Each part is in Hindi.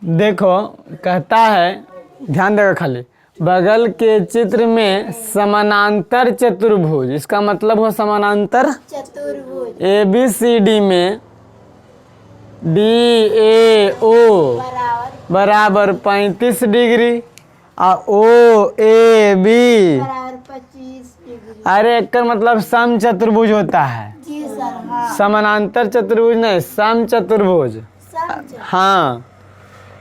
देखो कहता है, ध्यान देगा खाली, बगल के चित्र में समानांतर चतुर्भुज, इसका मतलब हो समानांतर चतुर्भुज ए बी सी डी में डी ए ओ बराबर 35 डिग्री और ओ ए बी बराबर 25 डिग्री। अरे एक मतलब सम चतुर्भुज होता है, जी सर। हाँ समानांतर चतुर्भुज नहीं, सम चतुर्भुज। समझे। हाँ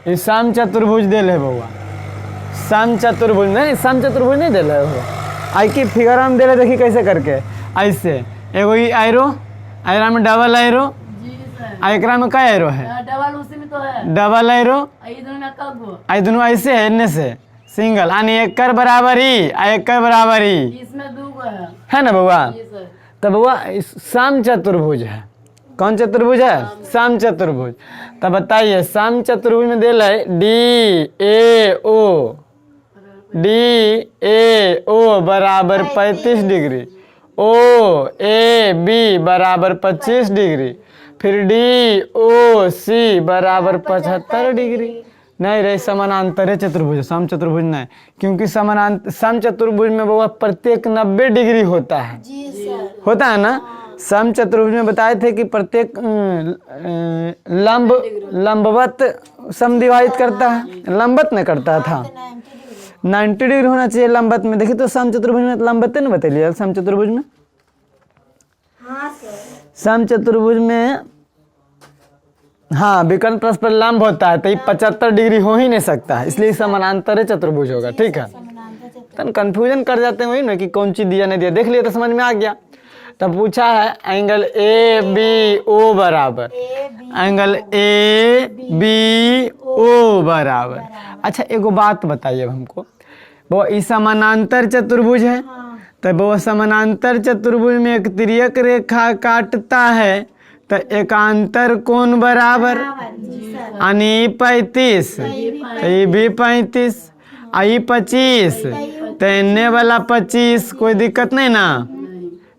ये सम चतुर्भुज दे ले बउआ, सम चतुर्भुज नहीं, सम चतुर्भुज नहीं दे ले हो। आई की फिगर हम दे ले, देखिए कैसे करके, ऐसे एगो ई एरो, एरा में डबल एरो, एकरा में का एरो है, डबल उसी में तो है, डबल एरो, दोनों में कब आई दोनों ऐसे है, इनने से सिंगल, यानी एक कर बराबर ही, एक कर बराबर ही, इसमें दो है ना बउआ। जी सर। तो बउआ सम चतुर्भुज है, कौन चतुर्भुज है, सम चतुर्भुज। तो बताइए सम चतुर्भुज में दे ले D A O, D A ओ बराबर 35 डिग्री, ओ ए बी बराबर 25 डिग्री, फिर डी ओ सी बराबर 75 डिग्री। नहीं रे, समानांतर चतुर्भुज, सम चतुर्भुज नहीं, क्योंकि सम चतुर्भुज में वो प्रत्येक 90 डिग्री होता है। जी सर। होता है ना। सम चतुर्भुज में बताए थे कि प्रत्येक लंबवत समद्विभाजित करता है, लंबवत नहीं करता था। 90 डिग्री होना चाहिए लंबवत में। देखिए तो सम चतुर्भुज में लंबवत न बतैलिए, सम चतुर्भुज में, हाँ सर। सम चतुर्भुज में हाँ विकर्ण परस्पर लंब होता है, तो ये 75 डिग्री हो ही नहीं सकता है, इसलिए समानांतर चतुर्भुज होगा। ठीक है, तो कंफ्यूजन कर जाते हैं वही ना कि कौन चीज दिया नहीं दिया, देख लिया तो समझ में आ गया। तब पूछा है एंगल ए बी ओ बराबर, एंगल ए बी ओ बराबर। अच्छा एगो बात बताइए हमको, वो इस समानांतर चतुर्भुज है, तो वो समानांतर चतुर्भुज में एक तिर्यक रेखा काटता है, तो एकांतर कोण बराबर यानी 35, तो ये भी 35, आई 25, तो इन्ने वाला 25, कोई दिक्कत नहीं ना।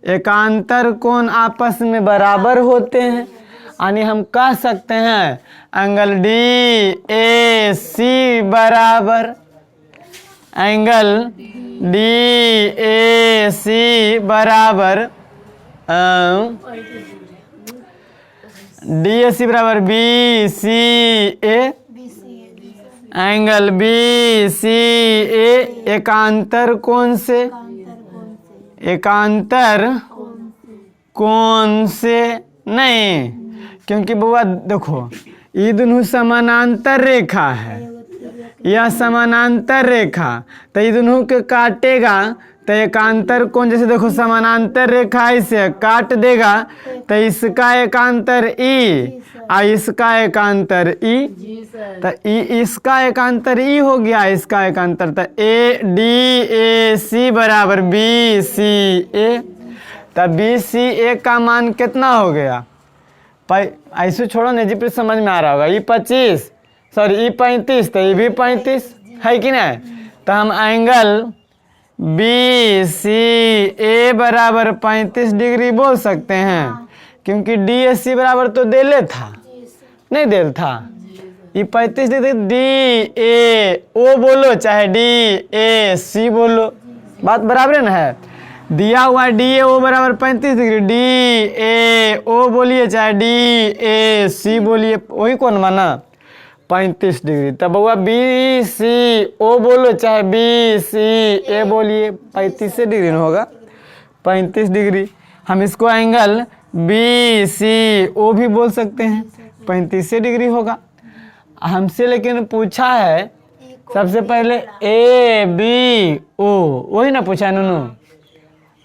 एकांतर कोण आपस में बराबर होते हैं, यानी हम कह सकते हैं एंगल डी ए सी बराबर, एंगल डी ए सी बराबर डी ए सी बराबर बी सी ए, एंगल बी सी ए एकांतर कोण से, एकांतर कोण से नहीं, क्योंकि बुआ देखो ये दोनों समानांतर रेखा है, यह समानांतर रेखा, तो ये दोनों के काटेगा, तो एकांतर कोण जैसे देखो समानांतर रेखा इसे काट देगा, तो इसका एकांतर ई और इसका एकांतर ई, तो ई इसका एकांतर ई हो गया, इसका एकांतर, तो ए डी ए सी बराबर बी सी ए, तो बी सी ए का मान कितना हो गया, ऐसे छोड़ो नहीं जी, फिर समझ में आ रहा होगा, ई 25 सॉरी ई 35, तो ये भी 35 है कि नहीं। तो हम एंगल बी सी ए बराबर 35 डिग्री बोल सकते हैं, क्योंकि डी ए सी बराबर तो दे ले था, नहीं दे था, ये 35 डिग्री, डी ए ओ बोलो चाहे डी ए सी बोलो, बात बराबर है ना है। दिया हुआ डी ए ओ बराबर 35 डिग्री, डी ए ओ बोलिए चाहे डी ए सी बोलिए, वही कौन माना 35 डिग्री। तब हुआ बी सी ओ बोलो चाहे बी सी ए बोलिए, 35 डिग्री न होगा, 35 डिग्री। हम इसको एंगल बी सी ओ भी बोल सकते हैं, 35 डिग्री होगा। हमसे लेकिन पूछा है सबसे पहले ए बी ओ, वही ना पूछा है नूनू।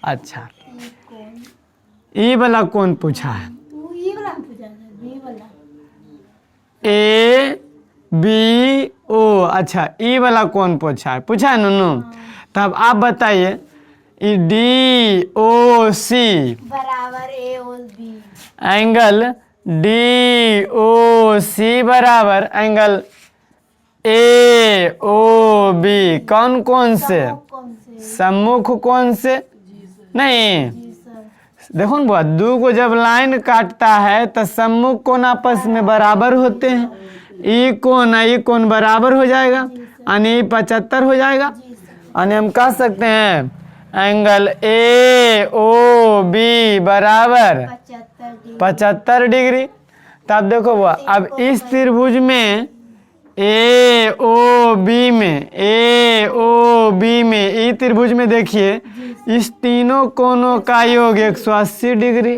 अच्छा ई वाला कौन पूछा है, ए बी ओ, अच्छा ई वाला कौन पूछा है, पूछा है नूनू। तब आप बताइए ई डी ओ सी बराबर ए और B, angle D O C बराबर एंगल ए ओ बी, कौन कौन से, सम्मुख कौन से नहीं। देखो ना बुआ, दो को जब लाइन काटता है तो सम्मुख कोण आपस में बराबर होते हैं, ई कोण बराबर हो जाएगा यानी 75 हो जाएगा। जी सर। यानी हम कह सकते हैं एंगल ए ओ बी बराबर 75 डिग्री। तब देखो वो अब इस त्रिभुज में ए ओ बी में ई त्रिभुज में देखिए इस तीनों कोनों का योग 180 डिग्री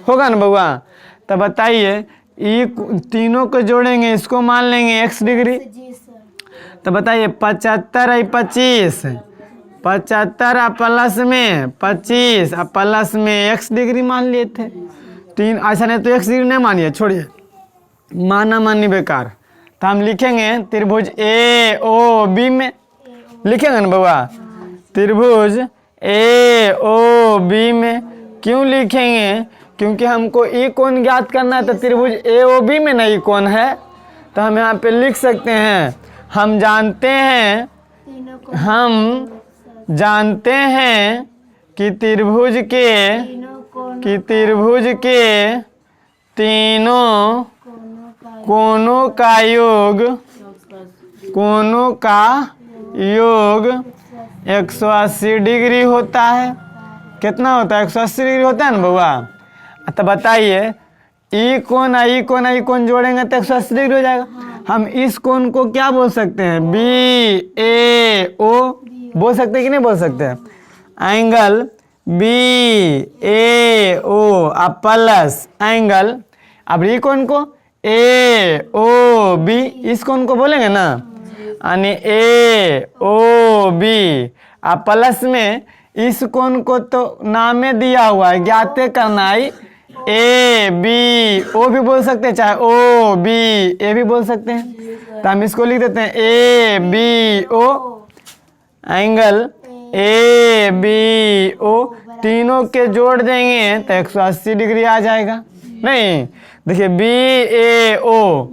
होगा ना बउआ। तो बताइए ई तीनों को जोड़ेंगे, इसको मान लेंगे x डिग्री। जी सर। तो बताइए 75 और 25, 75 और प्लस में 25 और प्लस में x डिग्री मान लिए थे। तीन अच्छा नहीं तो x डिग्री नहीं मानिए, छोड़िए, माना मानी बेकार। तो हम लिखेंगे त्रिभुज ए ओ बी में लिखेंगे ना बउआ, त्रिभुज ए ओ बी में क्यों लिखेंगे? क्योंकि हमको ई कोण ज्ञात करना है, तो त्रिभुज ए ओ बी में नहीं कोण है। तो हम यहाँ पे लिख सकते हैं हम जानते हैं तीनों को कि त्रिभुज के तीनों कोनों का योग 180 डिग्री होता है। कितना होता है? 180 डिग्री होता है ना बउआ। तो बताइए ई कोण जोड़ेंगे तो 180 डिग्री हो जाएगा। हम इस कोण को क्या बोल सकते हैं? बी ए ओ बोल सकते हैं कि नहीं बोल सकते हैं? एंगल बी ए ओ अब प्लस एंगल, अब ई कोण को ए ओ बी, इस कोण को बोलेंगे ना, यानी ए ओ बी अब प्लस में इस कोण को तो नामे दिया हुआ है, ज्ञात करना है। ए बी ओ भी बोल सकते हैं, चाहे ओ बी ए भी बोल सकते हैं। तो हम इसको लिख देते हैं A B O angle A B O, तीनों के जोड़ देंगे तो 180 डिग्री आ जाएगा। नहीं देखिए बी ए ओ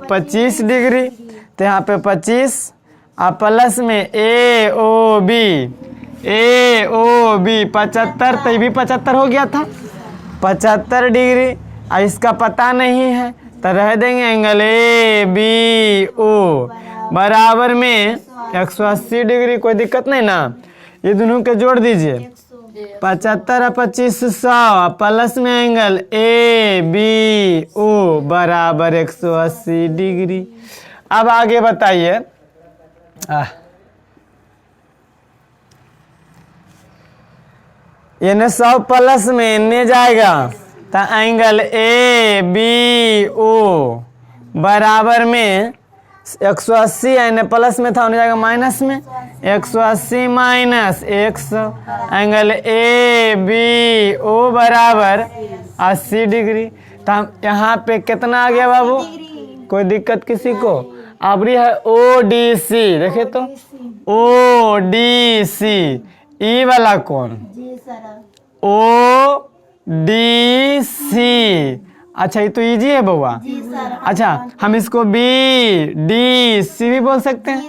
25 डिग्री, तो यहाँ पे 25 और प्लस में ए ओ बी 75, तो ये भी 75 हो गया था, 75 डिग्री। और इसका पता नहीं है तो रह देंगे एंगल ए बी ओ बराबर में 180 डिग्री। कोई दिक्कत नहीं ना, ये दोनों के जोड़ दीजिए 75 और 25 100 प्लस में एंगल ए बी ओ बराबर 180 डिग्री। अब आगे बताइए यानी 100 प्लस में एने जाएगा तो एंगल ए बी ओ बराबर में 180 यानी प्लस में था, होने जाएगा माइनस में 180 minus 100, angle A B O बराबर 80 डिग्री। तो हम यहाँ पे कितना आ गया बाबू? कोई दिक्कत किसी को? अबरी है ओ डी सी, देखे तो ओ डी सी ई वाला कौन? जी सर। ओ डी सी, अच्छा ये तो इजी है बउआ। जी सर। अच्छा हम इसको बी डी सी भी बोल सकते हैं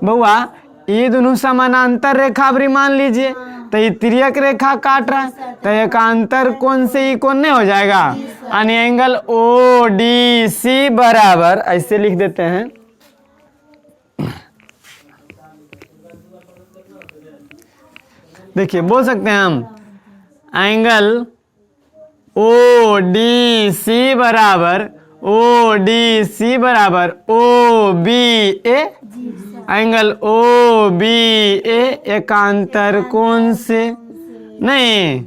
बउआ। ये दोनों समानांतर रेखा अबरी मान लीजिए, तो ये तिर्यक रेखा काट रहा है, तो एकांतर कोण से ये कोण नहीं हो जाएगा, यानी एंगल ओ डी सी बराबर ऐसे लिख देते हैं देखिए बोल सकते हैं हम एंगल ओ डी सी बराबर ओ बी ए, एंगल ओ बी ए एकांतर कोण से नहीं,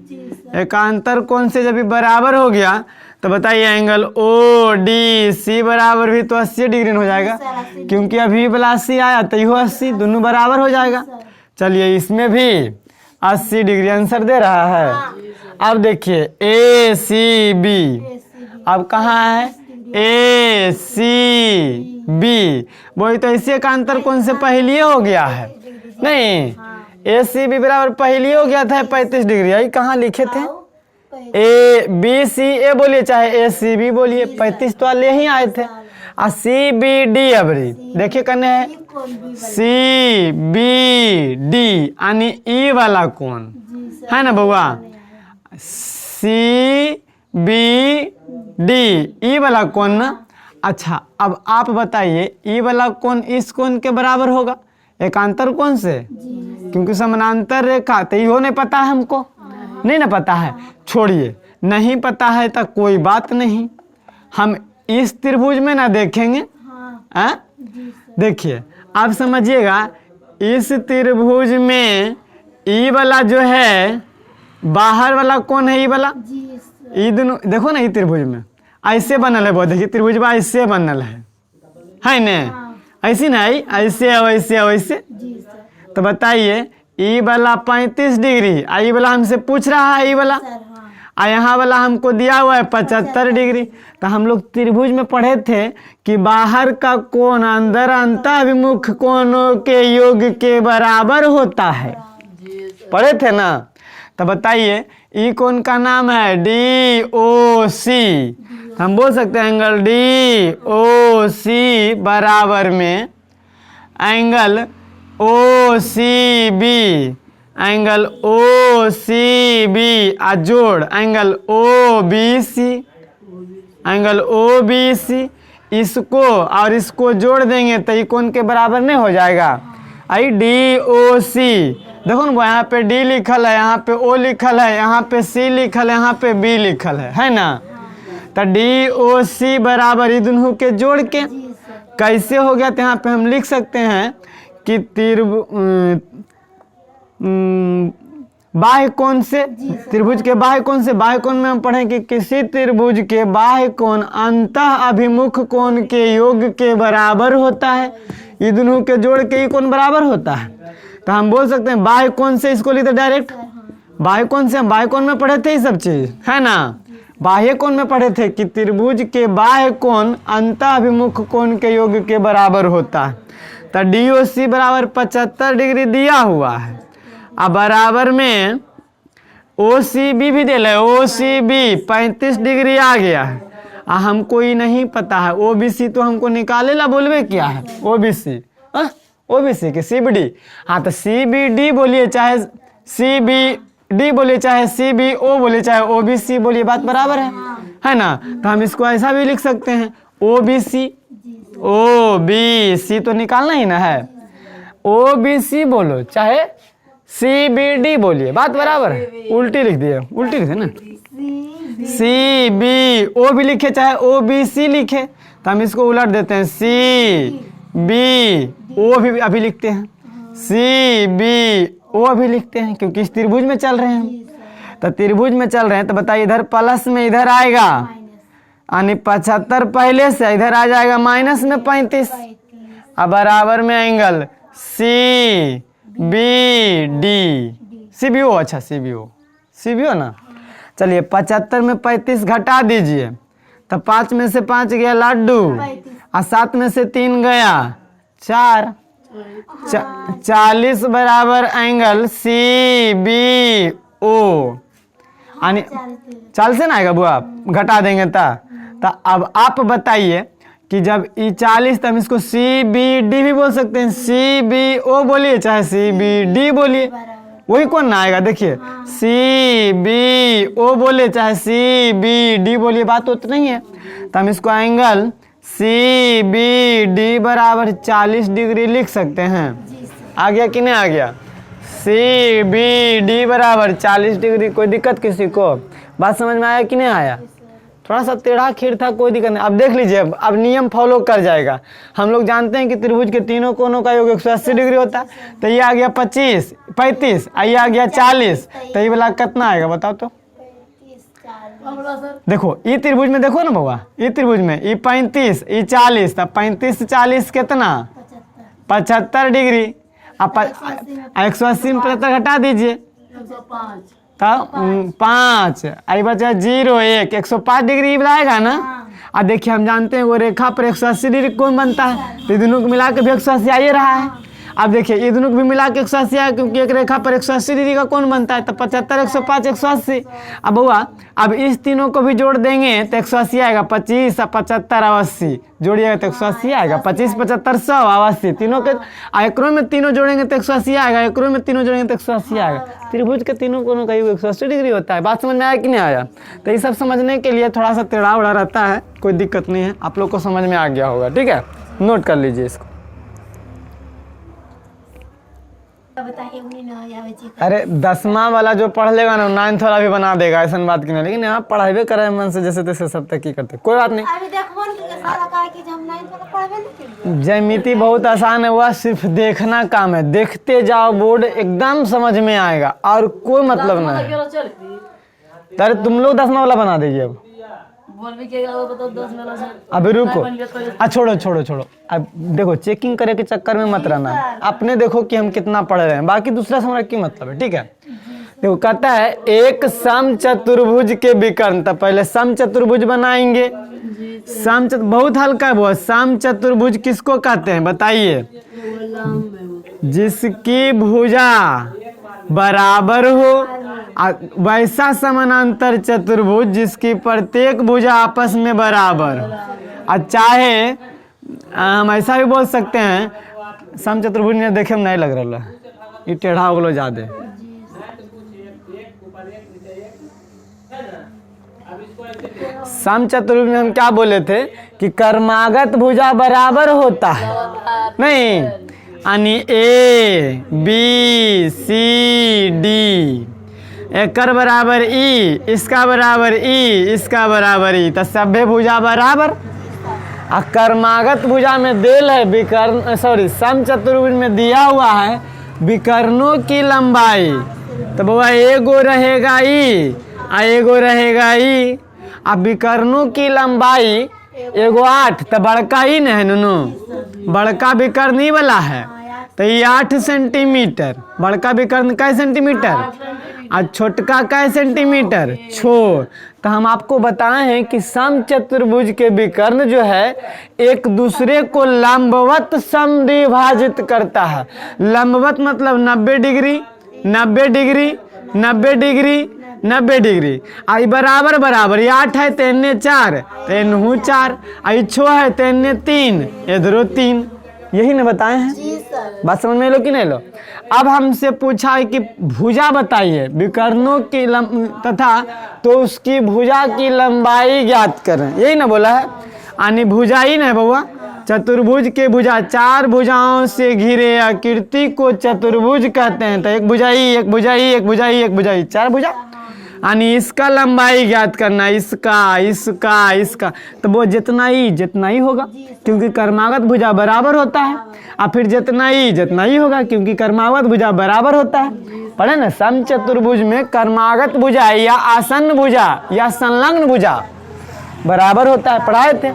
एकांतर कोण से जब भी बराबर हो गया तो बताइए एंगल ओ डी सी बराबर भी तो 80 डिग्री हो जाएगा, क्योंकि अभी वाला 80 आया तो यह 80, दोनों बराबर हो जाएगा। चलिए इसमें भी 80 डिग्री आंसर दे रहा है। अब देखिए ए सी बी, अब कहाँ है ए सी बी? वही तो इसी एकांतर कोण से पहले हो गया है, नहीं ए सी बी बराबर पहले हो गया था 35 डिग्री। यही कहाँ लिखे थे? ए बी सी ए बोलिए चाहे ए सी बी बोलिए, 35 तो ले ही आए थे। और सी बी डी अबरी देखिए करने है सी बी डी यानी ई वाला कोण है ना बउआ, सी बी डी, ई वाला कोण ना। अच्छा अब आप बताइए ई वाला कोण इस कोण के बराबर होगा एकांतर कोण से, क्योंकि समानांतर रेखा, तो इहो नहीं पता है हमको, नहीं ना पता है, छोड़िए, नहीं पता है तो कोई बात नहीं, हम इस त्रिभुज में ना देखेंगे। हाँ देखिए आप समझिएगा, इस त्रिभुज में ई वाला जो है बाहर वाला कौन है, ई वाला, जी सर। ई दोनों देखो ना, ई त्रिभुज में ऐसे बनल है, बहुत देखिए त्रिभुज बा ऐसे बनल है ने, ऐसी ना, ऐसे वैसे वैसे। जी सर। तो बताइए ई वाला 35 डिग्री, ई वाला हमसे पूछ रहा है, ई वाला, सर हाँ। यहाँ वाला हमको दिया हुआ है 75 डिग्री। तो हम लोग त्रिभुज में पढ़े थे कि बाहर का कोण अंदर अंतःभिमुख कोणों के योग के बराबर होता है, पढ़े थे ना। तो बताइए ई कोण का नाम है डी ओ सी, हम बोल सकते हैं एंगल डी ओ सी बराबर में angle O C B, angle O C B आ जोड़ angle O B C, angle O B C, इसको और इसको जोड़ देंगे तो ये कोण के बराबर नहीं हो जाएगा। आई डी ओ सी, देखो ना यहाँ पे डी लिखल है, यहाँ पे ओ लिखल है, यहाँ पे सी लिखल है, यहाँ पे बी लिखल है ना। तो डी ओ सी बराबर ये दोनों के जोड़ के कैसे हो गया, तो यहाँ पे हम लिख सकते हैं कि बाह्य कोण से, त्रिभुज के बाह्य कोण से, बाह्य कोण में हम पढ़ें कि किसी त्रिभुज के बाह्य कोण अंतः अभिमुख कोण के योग के बराबर होता है, ये दोनों के जोड़ के ही कोण बराबर होता है। तो हम बोल सकते हैं बाह्य कोण से, इसको लिखते डायरेक्ट बाह्य कोण से, हम बाह्य कोण में पढ़े थे ये सब चीज है ना, बाह्य कोण में पढ़े थे कि त्रिभुज के बाह्य कोण अंतः अभिमुख कोण के योग के बराबर होता है। तो डी ओ सी बराबर 75 डिग्री दिया हुआ है, अब बराबर में ओ सी बी भी दे ले, ओ सी बी 35 डिग्री आ गया है, हमको ये नहीं पता है ओ बी सी, तो हमको निकाले ला बोलवे क्या है ओ बी सी, ओ बी सी के सी बी डी, हाँ तो सी बी डी बोलिए चाहे सी बी डी बोलिए चाहे सी बी ओ बोलिए चाहे ओ बी सी बोलिए, बात बराबर है ना। तो हम इसको ऐसा भी लिख सकते हैं ओ बी सी, ओ बी सी तो निकालना ही ना है, ओ बी सी बोलो चाहे सी बी डी बोलिए, बात बराबर है, उल्टी लिख दिए, उल्टी लिखे ना, सी बी ओ भी लिखे चाहे ओ बी सी लिखे, तो हम इसको उलट देते हैं सी बी ओ भी अभी लिखते हैं, सी बी ओ अभी लिखते हैं, क्योंकि इस त्रिभुज में चल रहे हैं हम। तो त्रिभुज में चल रहे हैं तो बताइए इधर प्लस में इधर आएगा, यानी 75 पहले से इधर आ जाएगा माइनस में 35, अब बराबर में angle C B D, C B O, अच्छा सी बी ओ ना। चलिए 75 में 35 घटा दीजिए, तो 5 में से 5 गया लड्डू, और 7 में से 3 गया 4, 40 बराबर एंगल सी बी ओ, यानी 40 से ना आएगा बुआ, घटा देंगे तो अब आप बताइए कि जब ई 40, तो हम इसको सी बी डी भी बोल सकते हैं, सी बी ओ बोलिए चाहे सी बी डी बोलिए, वही कौन ना आएगा, देखिए सी बी ओ बोले चाहे सी बी डी बोलिए, बात तो नहीं है। तो हम इसको एंगल सी बी डी बराबर 40 डिग्री लिख सकते हैं, आ गया कि नहीं आ गया, सी बी डी बराबर 40 डिग्री, कोई दिक्कत किसी को, बात समझ में आया कि नहीं आया, थोड़ा सा टेढ़ा खीर था, कोई दिक्कत नहीं। अब देख लीजिए, अब नियम फॉलो कर जाएगा। हम लोग जानते हैं कि त्रिभुज के तीनों कोनों का योग 180 डिग्री होता है, तो ये आ गया 35 ये आ गया 40, तो ये वाला कितना आएगा बताओ तो। देखो ये त्रिभुज में देखो ना बउआ, ये त्रिभुज में ये 35 ये 40, तब 35 से 40 कितना 75 डिग्री, अब 180 में 75 घटा दीजिए, 105, तब 5 आई बचा 0 1 105 डिग्री बनाएगा ना। अब देखिए हम जानते हैं वो रेखा पर 180 डिग्री कोण बनता है, तो दोनों को मिला के भी 180 आ ही रहा है। अब देखिए ये दोनों को भी मिला के 180 आया, क्योंकि एक रेखा पर 180 डिग्री का कोण बनता है, तो 75, 105, 180। अब हुआ, अब इस तीनों को भी जोड़ देंगे तो 180 आएगा, 25, 75 और 80 जोड़िएगा तो 180 आएगा, 25, 75, 100 और 80 तीनों के एकरों में तीनों जोड़ेंगे तो 180 आएगा, एकरों में तीनों जोड़ेंगे तो 180 आएगा। त्रिभुज के तीनों कोणों का योग 180 डिग्री होता है। बात समझ में आया कि नहीं आया? तो ये सब समझने के लिए थोड़ा सा टेढ़ा उड़ा रहता है, कोई दिक्कत नहीं है, आप लोग को समझ में आ गया होगा। ठीक है, नोट कर लीजिए इसको। बताइए उन्हें ना आवे जी। अरे 10वां वाला जो पढ़ लेगा ना 9th वाला भी बना देगा, ऐसा बात की नहीं, लेकिन यहाँ पढ़ाई करे मन से जैसे तैसे सब तक की करते, कोई बात नहीं। अभी देखबो न के सारा का कि हम 9 वाला पढ़बे नहीं के। ज्यामिति बहुत आसान है, वह सिर्फ देखना काम है, देखते जाओ बोर्ड एकदम समझ में आएगा और कोई मतलब नहीं है। चल भी अरे तुम लोग 10वां वाला बना देगी अब। बोल भी के बताओ 10 वाला से अभी रुको, छोड़ो छोड़ो छोड़ो, अब देखो चेकिंग करे के चक्कर में मत रहना, अपने देखो कि हम कितना पढ़ रहे हैं, बाकी दूसरा समझ की मतलब है। ठीक है, देखो कहता है एक समचतुर्भुज के विकर्ण, तो पहले समचतुर्भुज बनाएंगे। बहुत हल्का है वो। समचतुर्भुज किसको कहते हैं बताइए? जिसकी भुजा बराबर हो, वैसा समानांतर चतुर्भुज जिसकी प्रत्येक भुजा आपस में बराबर। और चाहे हम ऐसा भी बोल सकते हैं, समचतुर्भुज ने देखे में नहीं लग रहा है, ये टेढ़ा हो गलो ज्यादा। समचतुर्भुज में हम क्या बोले थे कि कर्मागत भुजा बराबर होता है, नहीं यानी ए बी सी डी, एकर बराबर ई, इसका बराबर ई, इसका बराबर ई, तो सभ्य भुजा बराबर। और कर्मागत भुजा में देल है विकर्ण, सॉरी समचतुर्भुज में दिया हुआ है विकर्णों की लंबाई, तो बाबा एगो रहेगा ई और एगो रहेगा ई। अब विकर्णों की लंबाई एगो 8, तो बड़का ही नहीं है नुनू, बड़का विकर्ण ही वाला है, तो ये 8 सेंटीमीटर, बड़का विकर्ण कै सेंटीमीटर और छोटका कै सेंटीमीटर छो। तो हम आपको बताए हैं कि समचतुर्भुज के विकर्ण जो है एक दूसरे को लंबवत समद्विभाजित करता है। लंबवत मतलब 90 डिग्री, 90 डिग्री, 90 डिग्री, 90 डिग्री। आई बराबर बराबर, ये 8 है तो इन्ने 4, तो इन्हू 4, आई 6 है तो इन्ने 3, इधरो 3। यही ना बताए हैं? जी सर। बात समझ में लो कि नहीं लो? अब हमसे पूछा है कि भुजा बताइए विकर्णों की तथा तो उसकी भुजा की लंबाई ज्ञात करें, यही ना बोला है? यानी भुजा ही नहीं बउआ, चतुर्भुज के भुजा 4 भुजाओं से घिरे आकृति को चतुर्भुज कहते हैं। तो एक भुजाई, एक भुजाई, एक भुजाई, एक भुजाई, 4 भुजा, यानी इसका लंबाई ज्ञात करना, इसका इसका इसका, तो वो जितना ही होगा, क्योंकि कर्मागत भुजा बराबर होता है। और फिर जितना ही होगा, क्योंकि कर्मागत भुजा बराबर होता है। पढ़े ना, समचतुर्भुज में कर्मागत भुजा या आसन्न भुजा या संलग्न भुजा बराबर होता है, पढ़ाए थे।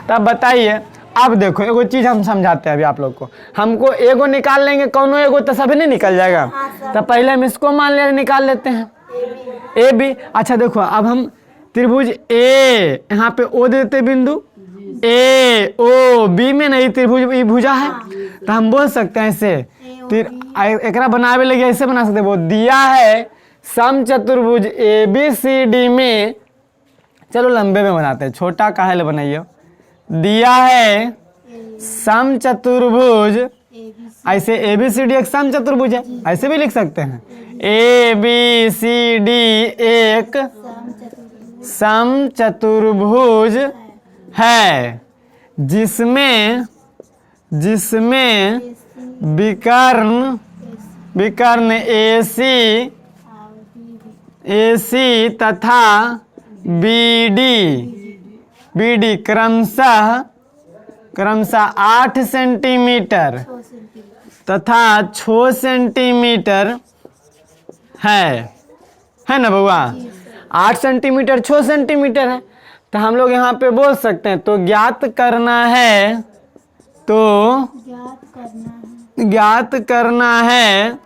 तब बताइए, अब देखो एगो चीज हम समझाते हैं अभी आप लोग को। हमको एगो निकाल लेंगे, कौनो एगो तो सभी नहीं निकल जाएगा, तो पहले हम इसको मान ले निकाल लेते हैं ए बी। अच्छा देखो, अब हम त्रिभुज ए, यहाँ पे ओ देते बिंदु ए ओ, बी में नहीं त्रिभुज ई भुजा है, तो हम बोल सकते हैं ऐसे एकरा बनावे लगे ऐसे बना सकते हैं। वो दिया है समचतुर्भुज ए बी सी डी में, चलो लंबे में बनाते हैं, छोटा काहे बनाइए। दिया है समचतुर्भुज, ऐसे ए बी सी डी एक समचतुर्भुज है, ऐसे भी लिख सकते हैं। ए बी सी डी एक समचतुर्भुज है, जिसमें विकर्ण AC तथा BD क्रमशः 8 सेंटीमीटर तथा 6 सेंटीमीटर है ना बउआ? 8 सेंटीमीटर 6 सेंटीमीटर है, तो हम लोग यहाँ पे बोल सकते हैं तो ज्ञात करना है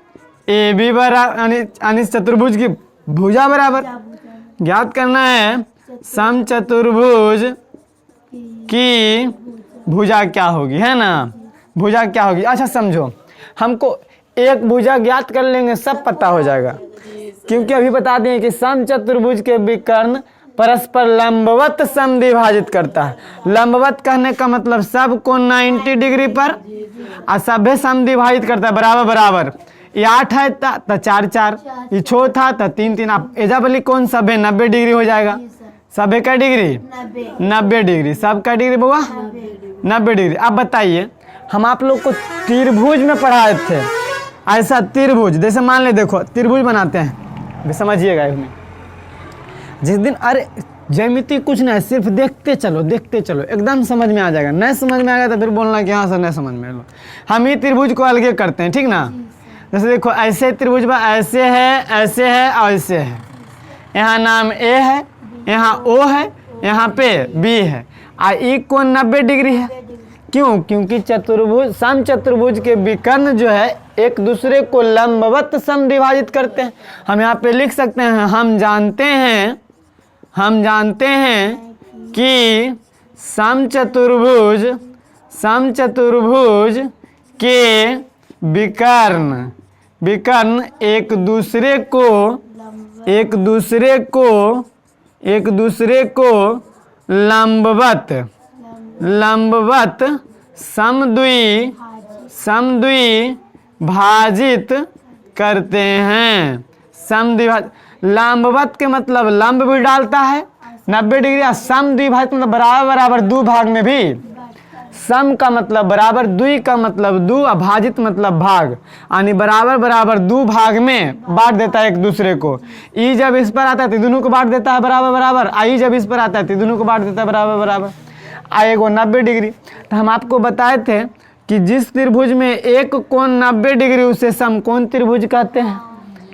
ए बी बराबर यानी चतुर्भुज की भुजा बराबर, ज्ञात करना है समचतुर्भुज की भुजा क्या होगी, है ना? भुजा क्या होगी? अच्छा समझो, हमको एक भुजा ज्ञात कर लेंगे सब पता हो जाएगा, क्योंकि अभी बता दें कि समचतुर्भुज के विकर्ण परस्पर लंबवत समद्विभाजित करता है। लंबवत कहने का मतलब सब को 90 डिग्री पर और सभे समद्विभाजित करता है बराबर बराबर। ये 8 है तो 4 4, ये 6 था तो 3 3। आप एजा बोली कौन सभे 90 डिग्री हो जाएगा। सभे का डिग्री 90 डिग्री, सब का डिग्री बुआ 90 डिग्री। अब बताइए, हम आप लोग को त्रिभुज में पढ़ाए थे, ऐसा त्रिभुज जैसे मान ले, देखो त्रिभुज बनाते हैं, समझिएगा इसमें। जिस दिन अरे ज्यामिति कुछ नहीं है, सिर्फ देखते चलो एकदम समझ में आ जाएगा। नहीं समझ में आ गया तो फिर बोलना कि हाँ सर नहीं समझ में आ लो। हम ही त्रिभुज को अलगे करते हैं, ठीक ना। जैसे देखो ऐसे त्रिभुज में ऐसे है और ऐसे है। यहाँ नाम ए है, यहाँ ओ है, यहाँ पे बी है, और ई कोण 90 डिग्री है। क्यों? क्योंकि चतुर्भुज समचतुर्भुज के विकर्ण जो है एक दूसरे को लंबवत समद्विभाजित करते हैं। हम यहाँ पे लिख सकते हैं, हम जानते हैं कि समचतुर्भुज के विकर्ण एक दूसरे को लंबवत समद्विभाजित करते हैं। लंबवत के मतलब लंब भी डालता है 90 डिग्री, और समद्विभाजित मतलब बराबर बराबर दो भाग में भी। सम का मतलब बराबर, द्वि का मतलब दो, और भाजित मतलब भाग, यानी बराबर बराबर दो भाग में बांट देता है एक दूसरे को। ई जब इस पर आता है तो दोनों को बांट देता है बराबर बराबर, आई जब इस पर आता है तो दोनों को बांट देता है बराबर बराबर। आएगो 90 डिग्री। तो हम आपको बताए थे कि जिस त्रिभुज में एक कोण 90 डिग्री उसे समकोण त्रिभुज कहते हैं।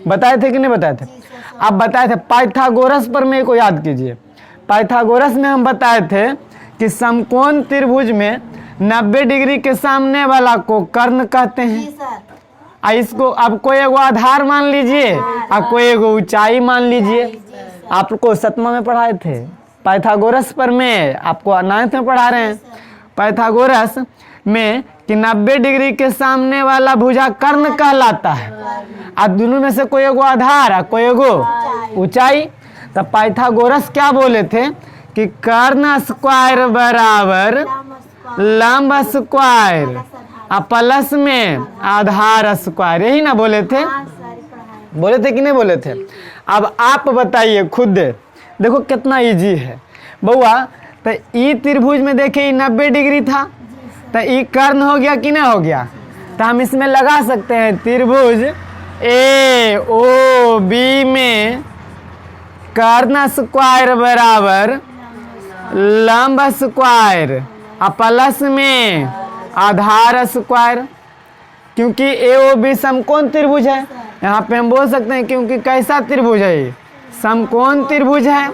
बताए थे कि नहीं बताए थे? अब बताए थे पाइथागोरस पर में को याद कीजिए। पाइथागोरस में हम बताए थे कि समकोण त्रिभुज में 90 डिग्री के सामने वाला को कर्ण कहते हैं। इसको अब कोई एगो आधार मान लीजिए और कोई एगो ऊंचाई मान लीजिए। आपको 7वां में पढ़ाए थे पाइथागोरस पर में, आपको 9th में पढ़ा रहे हैं पाइथागोरस में कि 90 डिग्री के सामने वाला भुजा कर्ण कहलाता है, और दोनों में से कोई एगो आधार और कोई एगो ऊंचाई। तो पाइथागोरस क्या बोले थे कि कर्ण स्क्वायर बराबर लंब स्क्वायर और प्लस में आधार स्क्वायर, यही ना बोले थे? बोले थे कि नहीं बोले थे? अब आप बताइए खुद, देखो कितना इजी है बउआ। तो ई त्रिभुज में देखिए 90 डिग्री था, तो ई कर्ण हो गया कि नहीं हो गया? तो हम इसमें लगा सकते हैं त्रिभुज ए ओ बी में कर्ण स्क्वायर बराबर लंब स्क्वायर और प्लस में आधार स्क्वायर। क्योंकि ए ओ बी समकोण त्रिभुज है, यहाँ पे हम बोल सकते हैं क्योंकि कैसा त्रिभुज है ये? समकोण त्रिभुज है।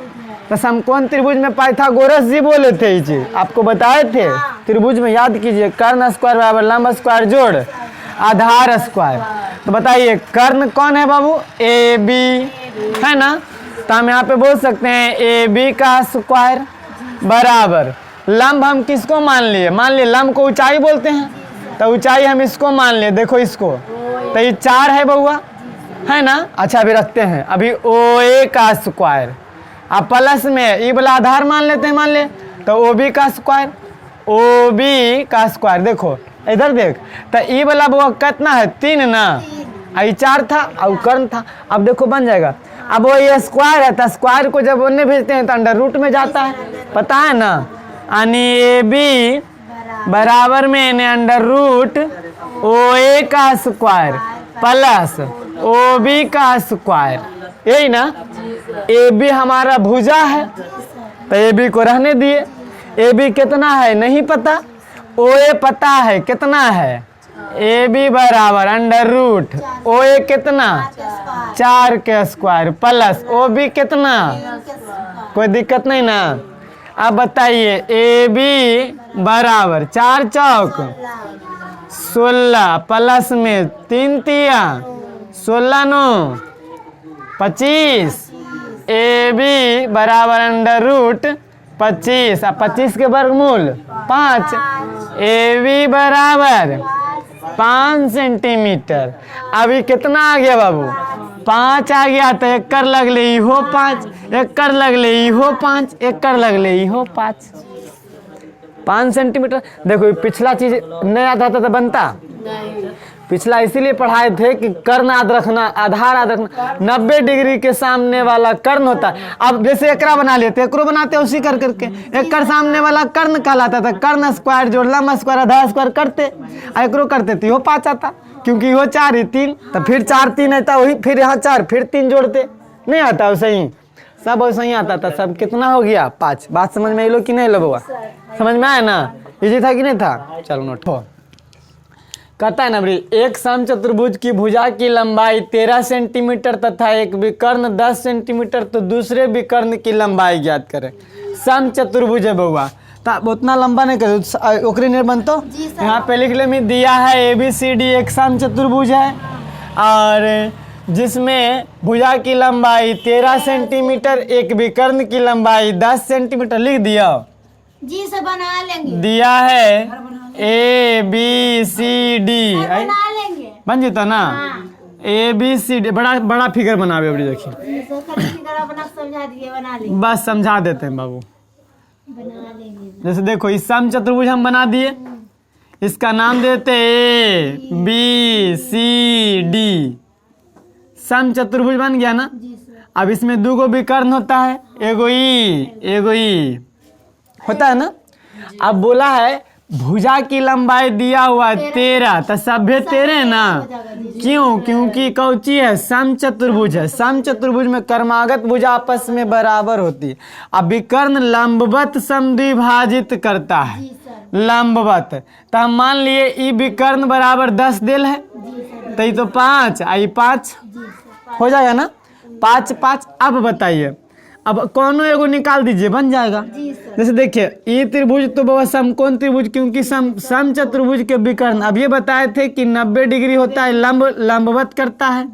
तो समकोण त्रिभुज में पाइथागोरस जी बोले थे, ये चीज आपको बताए थे। त्रिभुज में याद कीजिए, कर्ण स्क्वायर बराबर लंब स्क्वायर जोड़ आधार स्क्वायर। तो बताइए कर्ण कौन है बाबू? ए बी है ना। तो हम यहाँ पे बोल सकते हैं ए बी का स्क्वायर बराबर लंब। हम किसको मान लिए? मान लिए लंब को ऊंचाई बोलते हैं, तो ऊंचाई हम इसको मान लिए। देखो इसको, तो ये 4 है बउआ, है ना। अच्छा अभी रखते हैं, अभी ओ ए का स्क्वायर अब प्लस में ई वाला आधार मान लेते हैं, मान ले तो ओ बी का स्क्वायर, ओ बी का स्क्वायर। देखो इधर देख, तो ई वाला बउआ कितना है? 3 ना, आई 4 था और कर्ण था। अब देखो बन जाएगा। अब वो ये स्क्वायर है, तो स्क्वायर को जब उन्हें भेजते हैं तो अंडर रूट में जाता है, पता है ना। यानी ए बी बराबर में अंडर रूट ओ ए का स्क्वायर प्लस ओ बी का स्क्वायर, यही ना। ए बी हमारा भुजा है, तो ए बी को रहने दिए। ए बी कितना है नहीं पता, ओ ए पता है कितना है। ए बी बराबर अंडर रूट ओ ए कितना? 4 के स्क्वायर प्लस ओ बी कितना? कोई दिक्कत नहीं ना। अब बताइए ए बी बराबर 4 चौक 16 प्लस में 3 तिया 16 9 25। ए बी बराबर अंडर रूट 25 और 25 के वर्गमूल 5। ए बी बराबर 5 सेंटीमीटर। अभी कितना आ गया बाबू? 5 आ गया। तो एक कर लगले इहो 5, एक कर लगले इहो 5, एक कर लगले इहो 5 सेंटीमीटर। देखो ये पिछला चीज नहीं आता था तो बनता नहीं। पिछला इसीलिए पढ़ाए थे कि कर्ण याद रखना, आधार याद रखना। 90 डिग्री के सामने वाला कर्ण होता है। अब जैसे एकरा बना लेते, एकरो बनाते उसी कर करके। एक कर सामने वाला कर्ण कहलाता था। कर्ण स्क्वायर जोड़ लंब स्क्वायर आधार स्क्वायर करते, एकरो करते तो इहो 5 आता, क्योंकि इहो 4 ही 3, तो फिर 4 3 आता वही, फिर यहाँ 4 फिर 3 जोड़ते, नहीं आता वैसे ही सब वैसे ही आता था। सब कितना हो गया? 5। बात समझ में लो कि नहीं लो बउआ? समझ में आया ना? इजी था कि नहीं था? चलो नोट हो। कहता है ना भाई, एक समचतुर्भुज की भुजा की लंबाई 13 सेंटीमीटर तथा एक विकर्ण 10 सेंटीमीटर, तो दूसरे विकर्ण की लंबाई ज्ञात करें। समचतुर्भुज है बउआ, तो उतना लंबा नहीं करे, ओकरे नहीं बनतो। यहाँ पे लिख ले में दिया है ABCD एक समचतुर्भुज है, और जिसमें भुजा की लंबाई 13 सेंटीमीटर, एक विकर्ण की लंबाई 10 सेंटीमीटर। लिख दिया जी से बना लेंगे, दिया है ABCD बना लेंगे। बन जीता ना? ABCD बड़ा बड़ा फिगर बनावे। अभी देखिए जी से खाली फिगर अपना समझा दिए, बना लेंगे, बस समझा देते हैं बाबू। बना लेंगे। जैसे देखो इस समचतुर्भुज हम बना दिए, इसका नाम देते ABCD। समचतुर्भुज बन गया ना? जी सर। अब इसमें 2 विकर्ण होता है, एगो ई होता है ना? अब बोला है भुजा की लंबाई दिया हुआ 13, तो सभ्य 13 ना? क्यों? क्योंकि कौची है? समचतुर्भुज है। समचतुर्भुज में कर्मागत भुजा आपस में बराबर होती है। अब विकर्ण लंबवत समद्विभाजित करता है, जी सर। लंबवत। तो हम मान लिए ई विकर्ण बराबर 10 दिल है, जी सर। तो ये तो 5 आई 5 जी सर। हो जाएगा ना? 5 5। अब बताइए, अब कौनो एगो निकाल दीजिए, बन जाएगा। जी सर। जैसे देखिए ये त्रिभुज तो बहुत समकोण त्रिभुज, क्योंकि समचतुर्भुज के विकर्ण अब ये बताए थे कि 90 डिग्री होता है, लंबवत करता है।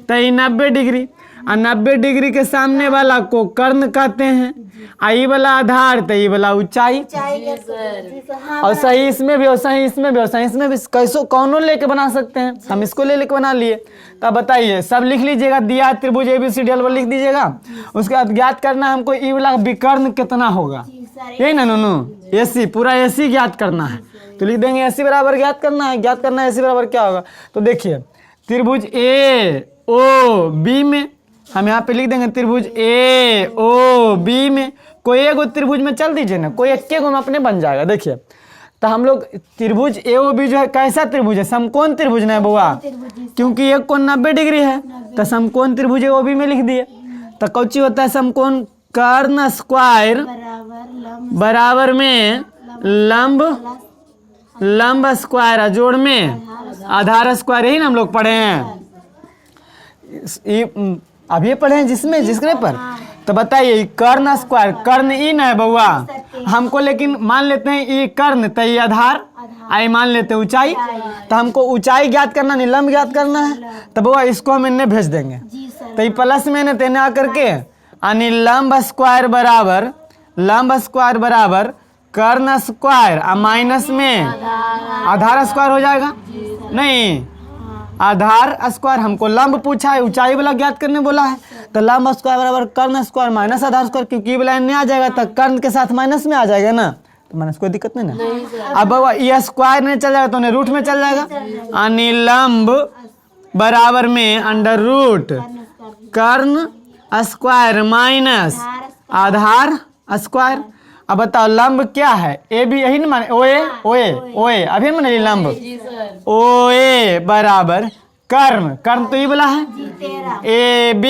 तो ये 90 डिग्री, और 90 डिग्री के सामने वाला को कर्ण कहते हैं। आई वाला आधार, तो ये वाला ऊंचाई। चाहिए सर। जी सर। हाँ, और सही इसमें भी, और सही इसमें भी, और सही इसमें भी। कैसो कौनों लेके बना सकते हैं, हम इसको ले लेके बना लिए। तब बताइए, सब लिख लीजिएगा। दिया त्रिभुज ABCD लिख दीजिएगा। उसके बाद ज्ञात करना है हमको ई वाला विकर्ण कितना होगा, जी सर। यही ना नूनू? AC पूरा AC ज्ञात करना है, तो लिख देंगे AC बराबर ज्ञात करना है। ज्ञात करना है AC बराबर क्या होगा, तो देखिए त्रिभुज AOB में हम यहाँ पे लिख देंगे त्रिभुज AOB में। कोई एगो त्रिभुज में चल दीजिए ना, कोई एक में अपने बन जाएगा। देखिए तो हम लोग त्रिभुज AOB जो है कैसा त्रिभुज है? समकोण त्रिभुज ना है बउआ, क्योंकि एक कोण 90 डिग्री है, तो समकोण त्रिभुज AOB में लिख दिए। तो कौची होता है? समकोण कर्ण स्क्वायर बराबर में लंब स्क्वायर जोड़ में आधार स्क्वायर। यही ना हम लोग पढ़े हैं, अब ये पढ़े हैं जिसके पर। तो बताइए कर्ण स्क्वायर, कर्ण ई ना है बउआ हमको, लेकिन मान लेते हैं ये कर्ण, तो ये आधार, आई मान लेते हैं ऊंचाई। तो हमको ऊंचाई ज्ञात करना नहीं, लंब ज्ञात करना है। तो बउआ इसको हम इन्हें भेज देंगे, तो ये प्लस में इन्हें तेने आकर के यानी लंब स्क्वायर बराबर कर्ण स्क्वायर, माइनस में आधार स्क्वायर हो जाएगा। नहीं, आधार स्क्वायर, हमको लंब पूछा है, ऊंचाई वाला ज्ञात करने बोला है। तो लंब स्क्वायर बराबर कर्ण स्क्वायर माइनस आधार स्क्वायर, क्योंकि वाला नहीं आ जाएगा तो कर्ण के साथ माइनस में आ जाएगा ना, तो माइनस कोई दिक्कत नहीं ना। अब बाबा ये स्क्वायर नहीं चल जाएगा तो उन्हें रूट में चल जाएगा, यानी लंब बराबर में अंडर रूट कर्ण स्क्वायर माइनस आधार स्क्वायर। अब बताओ लंब क्या है? ए बी, यही ना माने, ओए अभी माने लंब OA बराबर कर्ण तो ये वाला है AB,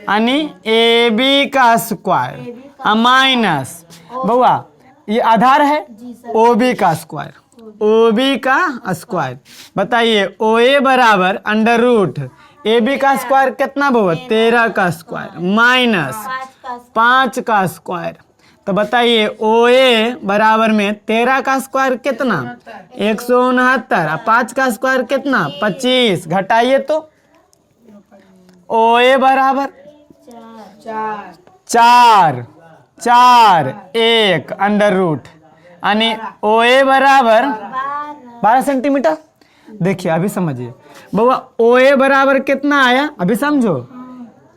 यानी AB का स्क्वायर माइनस बउआ ये आधार है OB का स्क्वायर। बताइए OA बराबर अंडर रूट AB का स्क्वायर कितना बउआ? 13 का स्क्वायर माइनस 5 का स्क्वायर। तो बताइए OA बराबर में 13 का स्क्वायर कितना? 169, 5 का स्क्वायर कितना? 25। घटाइए तो OA बराबर 4 1 अंडर रूट, यानी OA बराबर 12 सेंटीमीटर। देखिए अभी समझिए बाबा, ओ ए बराबर कितना आया अभी समझो,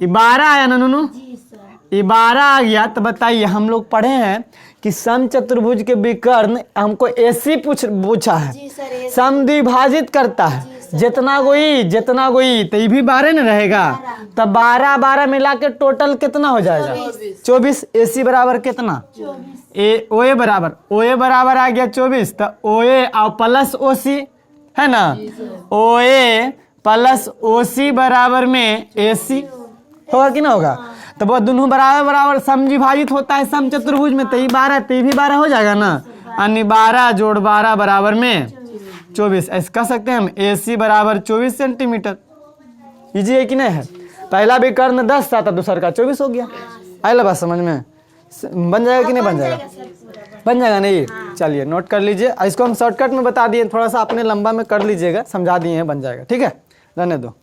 ये 12 आया ना नूनू, जी सर। ये 12 आ गया। तो बताइए, हम लोग पढ़े हैं कि समचतुर्भुज के विकर्ण हमको एसी पूछा है, जी सर, ये समद्विभाजित करता है, जितना कोई तो ये भी 12 न रहेगा। तब 12 12 मिला के टोटल कितना हो जाएगा? 24। एसी बराबर कितना? 24। ओ ए बराबर आ गया 24। तो ओ ए और प्लस ओ सी है ना, ओ ए प्लस ओ सी बराबर में ए सी होगा कि ना होगा? तो वो दोनों बराबर समद्विभाजित होता है समचतुर्भुज में, तो ये 12 तो ये भी 12 हो जाएगा ना, यानी 12 जोड़ 12 बराबर में 24। ऐसे कह सकते हैं हम, ए सी बराबर 24 सेंटीमीटर। इजी है कि नहीं है? पहला विकर्ण 10 था तो दूसरा का 24 हो गया। आया बात समझ में? बन जाएगा कि नहीं बन जाएगा? बन जाएगा नहीं? चलिए नोट कर लीजिए, इसको हम शॉर्टकट में बता दिए, थोड़ा सा अपने लंबा में कर लीजिएगा, समझा दिए हैं, बन जाएगा। ठीक है, रहने दो।